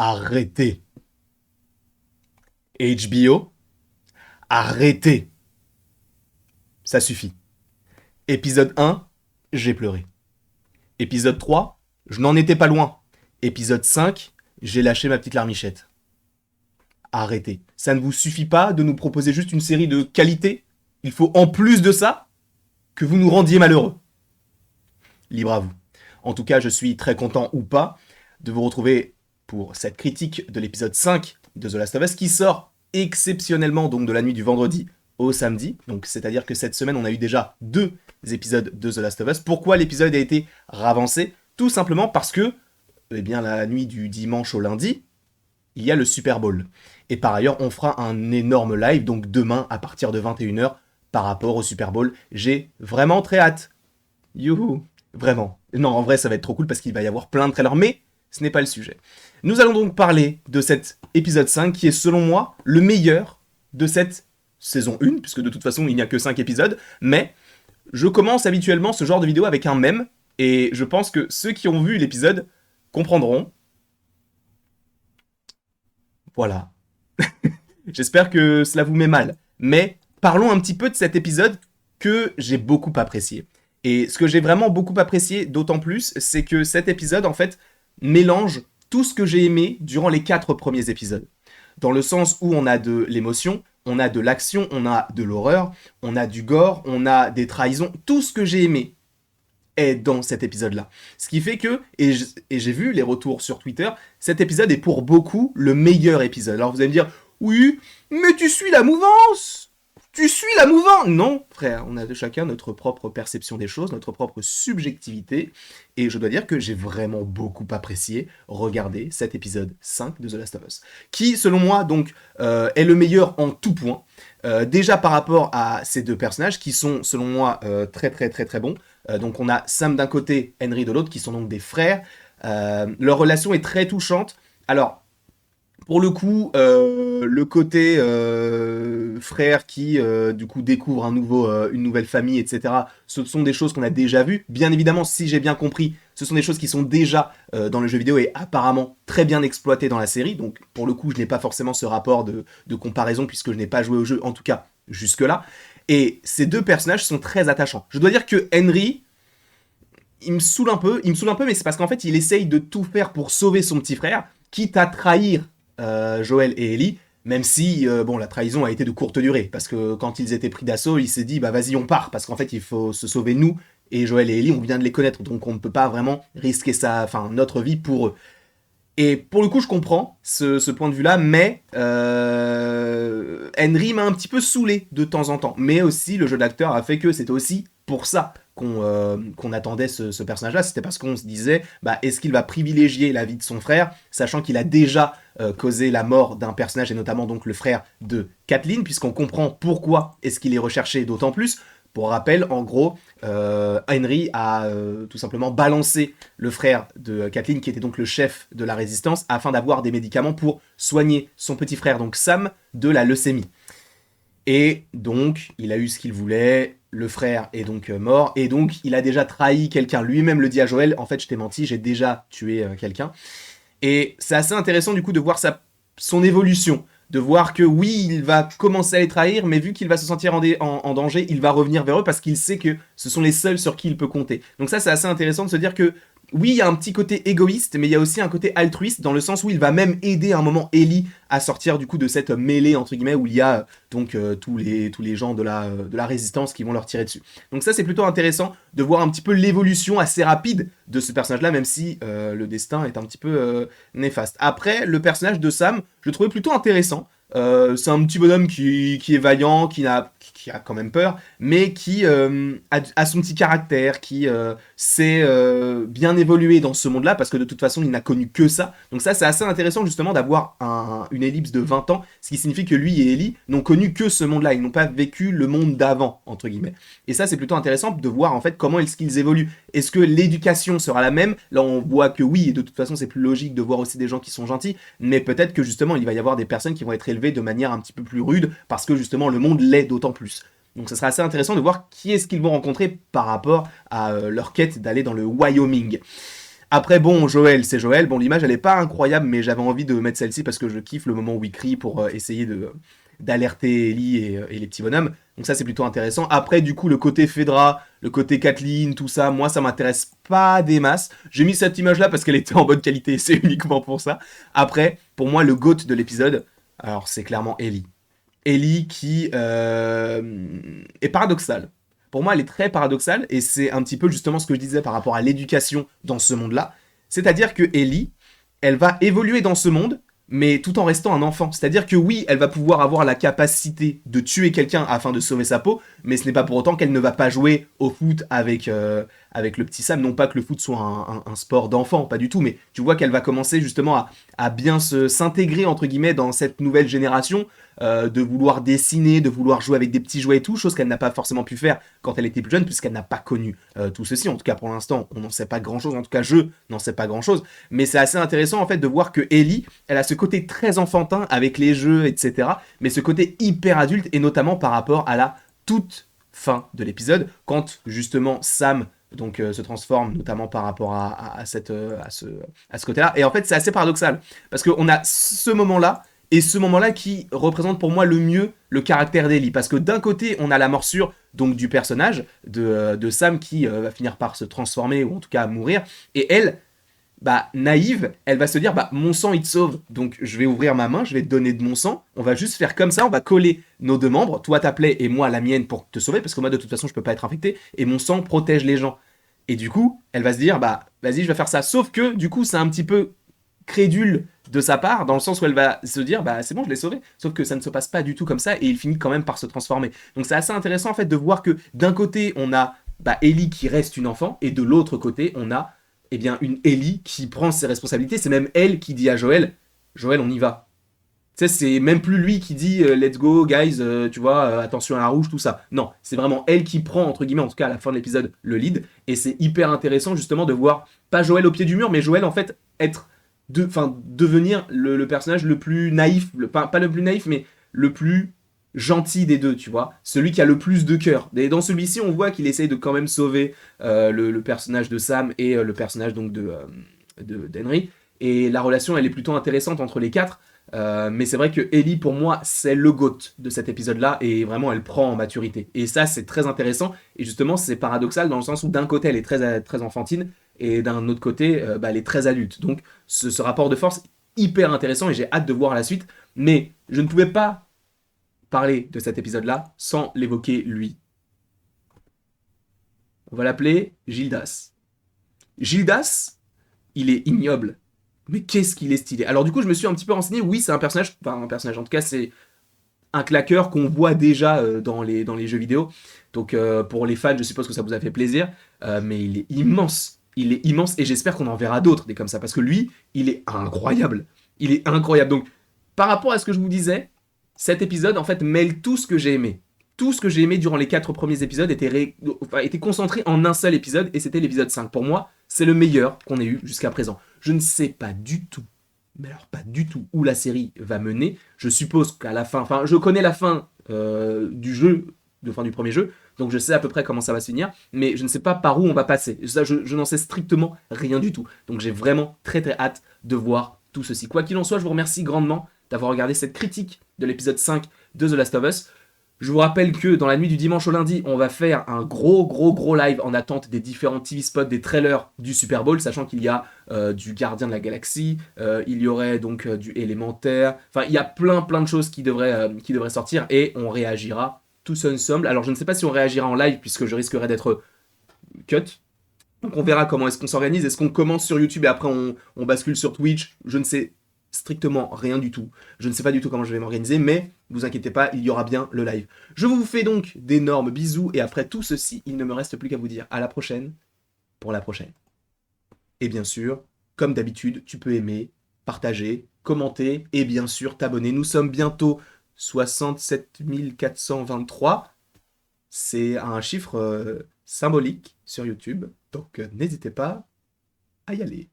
Arrêtez. HBO, arrêtez. Ça suffit. Épisode 1, j'ai pleuré. Épisode 3, je n'en étais pas loin. Épisode 5, j'ai lâché ma petite larmichette. Arrêtez. Ça ne vous suffit pas de nous proposer juste une série de qualité? Il faut en plus de ça que vous nous rendiez malheureux. Libre à vous. En tout cas, je suis très content ou pas de vous retrouver pour cette critique de l'épisode 5 de The Last of Us qui sort exceptionnellement donc de la nuit du vendredi au samedi. Donc c'est-à-dire que cette semaine, on a eu déjà 2 épisodes de The Last of Us. Pourquoi l'épisode a été ravancé? Tout simplement parce que, eh bien, la nuit du dimanche au lundi, il y a le Super Bowl. Et par ailleurs, on fera un énorme live, donc demain à partir de 21h, par rapport au Super Bowl. J'ai vraiment très hâte. Youhou. Vraiment. Non, en vrai, ça va être trop cool parce qu'il va y avoir plein de trailers, mais ce n'est pas le sujet. Nous allons donc parler de cet épisode 5 qui est, selon moi, le meilleur de cette saison 1, puisque de toute façon, il n'y a que 5 épisodes, mais je commence habituellement ce genre de vidéo avec un mème, et je pense que ceux qui ont vu l'épisode comprendront. Voilà. J'espère que cela vous met mal. Mais parlons un petit peu de cet épisode que j'ai beaucoup apprécié. Et ce que j'ai vraiment beaucoup apprécié, d'autant plus, c'est que cet épisode, en fait, mélange tout ce que j'ai aimé durant les 4 premiers épisodes. Dans le sens où on a de l'émotion, on a de l'action, on a de l'horreur, on a du gore, on a des trahisons. Tout ce que j'ai aimé est dans cet épisode-là. Ce qui fait que, et j'ai vu les retours sur Twitter, cet épisode est pour beaucoup le meilleur épisode. Alors vous allez me dire, oui, mais tu suis la mouvance! Tu suis la mouvance! Non, frère, on a chacun notre propre perception des choses, notre propre subjectivité, et je dois dire que j'ai vraiment beaucoup apprécié regarder cet épisode 5 de The Last of Us, qui, selon moi, donc, est le meilleur en tout point. Déjà par rapport à ces deux personnages, qui sont, selon moi, très très très très bons. Donc on a Sam d'un côté, Henry de l'autre, qui sont donc des frères. Leur relation est très touchante. Alors, pour le coup, le côté frère qui, du coup, découvre une nouvelle famille, etc., ce sont des choses qu'on a déjà vues. Bien évidemment, si j'ai bien compris, ce sont des choses qui sont déjà dans le jeu vidéo et apparemment très bien exploitées dans la série. Donc, pour le coup, je n'ai pas forcément ce rapport de comparaison puisque je n'ai pas joué au jeu, en tout cas, jusque-là. Et ces deux personnages sont très attachants. Je dois dire que Henry, il me saoule un peu, mais c'est parce qu'en fait, il essaye de tout faire pour sauver son petit frère, quitte à trahir Joël et Ellie, même si bon, la trahison a été de courte durée, parce que quand ils étaient pris d'assaut, il s'est dit bah vas-y on part, parce qu'en fait il faut se sauver nous, et Joël et Ellie on vient de les connaître, donc on ne peut pas vraiment risquer notre vie pour eux. Et pour le coup je comprends ce point de vue là, mais Henry m'a un petit peu saoulé de temps en temps, mais aussi le jeu d'acteur a fait que c'était aussi pour ça qu'on attendait ce personnage-là, c'était parce qu'on se disait, bah, est-ce qu'il va privilégier la vie de son frère, sachant qu'il a déjà causé la mort d'un personnage, et notamment donc le frère de Kathleen, puisqu'on comprend pourquoi est-ce qu'il est recherché d'autant plus. Pour rappel, en gros, Henry a tout simplement balancé le frère de Kathleen, qui était donc le chef de la résistance, afin d'avoir des médicaments pour soigner son petit frère, donc Sam, de la leucémie. Et donc, il a eu ce qu'il voulait, le frère est donc mort, et donc il a déjà trahi quelqu'un. Lui-même le dit à Joël, en fait je t'ai menti, j'ai déjà tué quelqu'un. Et c'est assez intéressant du coup de voir son évolution, de voir que oui, il va commencer à les trahir, mais vu qu'il va se sentir en danger, il va revenir vers eux parce qu'il sait que ce sont les seuls sur qui il peut compter. Donc ça c'est assez intéressant de se dire que oui, il y a un petit côté égoïste, mais il y a aussi un côté altruiste, dans le sens où il va même aider à un moment Ellie à sortir du coup de cette mêlée, entre guillemets, où il y a donc tous les gens de la résistance qui vont leur tirer dessus. Donc ça c'est plutôt intéressant de voir un petit peu l'évolution assez rapide de ce personnage-là, même si le destin est un petit peu néfaste. Après, le personnage de Sam, je le trouvais plutôt intéressant. C'est un petit bonhomme qui est vaillant, qui a quand même peur, mais qui a son petit caractère, qui sait bien évoluer dans ce monde-là, parce que de toute façon, il n'a connu que ça. Donc ça, c'est assez intéressant justement d'avoir une ellipse de 20 ans, ce qui signifie que lui et Ellie n'ont connu que ce monde-là, ils n'ont pas vécu le monde d'avant, entre guillemets. Et ça, c'est plutôt intéressant de voir en fait comment est-ce qu'ils évoluent. Est-ce que l'éducation sera la même? Là, on voit que oui, et de toute façon, c'est plus logique de voir aussi des gens qui sont gentils, mais peut-être que justement, il va y avoir des personnes qui vont être élevées de manière un petit peu plus rude, parce que justement, le monde l'est d'autant plus. Donc ça sera assez intéressant de voir qui est-ce qu'ils vont rencontrer par rapport à leur quête d'aller dans le Wyoming. Après, bon, Joël, c'est Joël. Bon, l'image, elle est pas incroyable, mais j'avais envie de mettre celle-ci parce que je kiffe le moment où il crie pour essayer d'alerter Ellie et les petits bonhommes. Donc ça, c'est plutôt intéressant. Après, du coup, le côté Fedra, le côté Kathleen, tout ça, moi, ça m'intéresse pas des masses. J'ai mis cette image-là parce qu'elle était en bonne qualité, c'est uniquement pour ça. Après, pour moi, le GOAT de l'épisode, alors c'est clairement Ellie. Ellie qui est paradoxale. Pour moi, elle est très paradoxale et c'est un petit peu justement ce que je disais par rapport à l'éducation dans ce monde-là. C'est-à-dire que Ellie, elle va évoluer dans ce monde, mais tout en restant un enfant. C'est-à-dire que oui, elle va pouvoir avoir la capacité de tuer quelqu'un afin de sauver sa peau, mais ce n'est pas pour autant qu'elle ne va pas jouer au foot avec le petit Sam. Non pas que le foot soit un sport d'enfant, pas du tout, mais tu vois qu'elle va commencer justement à bien s'intégrer, entre guillemets, dans cette nouvelle génération, de vouloir dessiner, de vouloir jouer avec des petits jouets et tout, chose qu'elle n'a pas forcément pu faire quand elle était plus jeune, puisqu'elle n'a pas connu tout ceci. En tout cas, pour l'instant, on n'en sait pas grand-chose. En tout cas, je n'en sais pas grand-chose. Mais c'est assez intéressant, en fait, de voir que Ellie, elle a ce côté très enfantin avec les jeux, etc. Mais ce côté hyper adulte, et notamment par rapport à la toute fin de l'épisode, quand, justement, Sam se transforme, notamment par rapport à ce côté-là. Et en fait, c'est assez paradoxal, parce qu'on a ce moment-là, et ce moment-là qui représente pour moi le mieux le caractère d'Ellie. Parce que d'un côté, on a la morsure donc du personnage de Sam qui va finir par se transformer, ou en tout cas mourir. Et elle, bah, naïve, elle va se dire, bah, mon sang, il te sauve. Donc, je vais ouvrir ma main, je vais te donner de mon sang. On va juste faire comme ça, on va coller nos deux membres, toi ta plaie et moi la mienne pour te sauver, parce que moi, de toute façon, je peux pas être infecté. Et mon sang protège les gens. Et du coup, elle va se dire, bah, vas-y, je vais faire ça. Sauf que, du coup, c'est un petit peu crédule de sa part, dans le sens où elle va se dire, bah, c'est bon, je l'ai sauvé. Sauf que ça ne se passe pas du tout comme ça, et il finit quand même par se transformer. Donc, c'est assez intéressant, en fait, de voir que d'un côté, on a bah, Ellie qui reste une enfant, et de l'autre côté, on a eh bien, une Ellie qui prend ses responsabilités. C'est même elle qui dit à Joël, Joël, on y va. Tu sais, c'est même plus lui qui dit let's go, guys, tu vois, attention à la rouge, tout ça. Non, c'est vraiment elle qui prend, entre guillemets, en tout cas à la fin de l'épisode, le lead. Et c'est hyper intéressant justement de voir, pas Joël au pied du mur, mais Joël en fait devenir le personnage le plus naïf, pas le plus naïf, mais le plus gentil des deux, tu vois. Celui qui a le plus de cœur. Et dans celui-ci, on voit qu'il essaye de quand même sauver le personnage de Sam et le personnage donc d'Henry. Et la relation, elle est plutôt intéressante entre les quatre. Mais c'est vrai que Ellie, pour moi, c'est le GOAT de cet épisode-là, et vraiment, elle prend en maturité. Et ça, c'est très intéressant, et justement, c'est paradoxal dans le sens où d'un côté, elle est très, très enfantine, et d'un autre côté, bah, elle est très adulte. Donc, ce rapport de force, hyper intéressant, et j'ai hâte de voir la suite. Mais je ne pouvais pas parler de cet épisode-là sans l'évoquer lui. On va l'appeler Gildas. Gildas, il est ignoble, mais qu'est-ce qu'il est stylé. Alors du coup, je me suis un petit peu renseigné. Oui, c'est un personnage, enfin un personnage. En tout cas, c'est un claqueur qu'on voit déjà dans les jeux vidéo. Donc pour les fans, je suppose que ça vous a fait plaisir. Mais il est immense. Il est immense et j'espère qu'on en verra d'autres des comme ça. Parce que lui, il est incroyable. Il est incroyable. Donc par rapport à ce que je vous disais, cet épisode en fait mêle tout ce que j'ai aimé. Tout ce que j'ai aimé durant les 4 premiers épisodes était concentré en un seul épisode et c'était l'épisode 5. Pour moi, c'est le meilleur qu'on ait eu jusqu'à présent. Je ne sais pas du tout, mais alors pas du tout, où la série va mener. Je suppose qu'à la fin, enfin je connais la fin du jeu, de fin du premier jeu, donc je sais à peu près comment ça va se finir, mais je ne sais pas par où on va passer. Ça, je n'en sais strictement rien du tout. Donc j'ai vraiment très très hâte de voir tout ceci. Quoi qu'il en soit, je vous remercie grandement d'avoir regardé cette critique de l'épisode 5 de The Last of Us. Je vous rappelle que dans la nuit du dimanche au lundi, on va faire un gros live en attente des différents TV spots, des trailers du Super Bowl, sachant qu'il y a du Gardien de la Galaxie, il y aurait donc du Élémentaire, enfin il y a plein de choses qui devraient sortir et on réagira tous ensemble. Alors je ne sais pas si on réagira en live puisque je risquerais d'être cut. Donc on verra comment est-ce qu'on s'organise, est-ce qu'on commence sur YouTube et après on bascule sur Twitch, je ne sais strictement rien du tout. Je ne sais pas du tout comment je vais m'organiser, mais ne vous inquiétez pas, il y aura bien le live. Je vous fais donc d'énormes bisous, et après tout ceci, il ne me reste plus qu'à vous dire à la prochaine, pour la prochaine. Et bien sûr, comme d'habitude, tu peux aimer, partager, commenter, et bien sûr t'abonner. Nous sommes bientôt 67 423. C'est un chiffre symbolique sur YouTube, donc n'hésitez pas à y aller.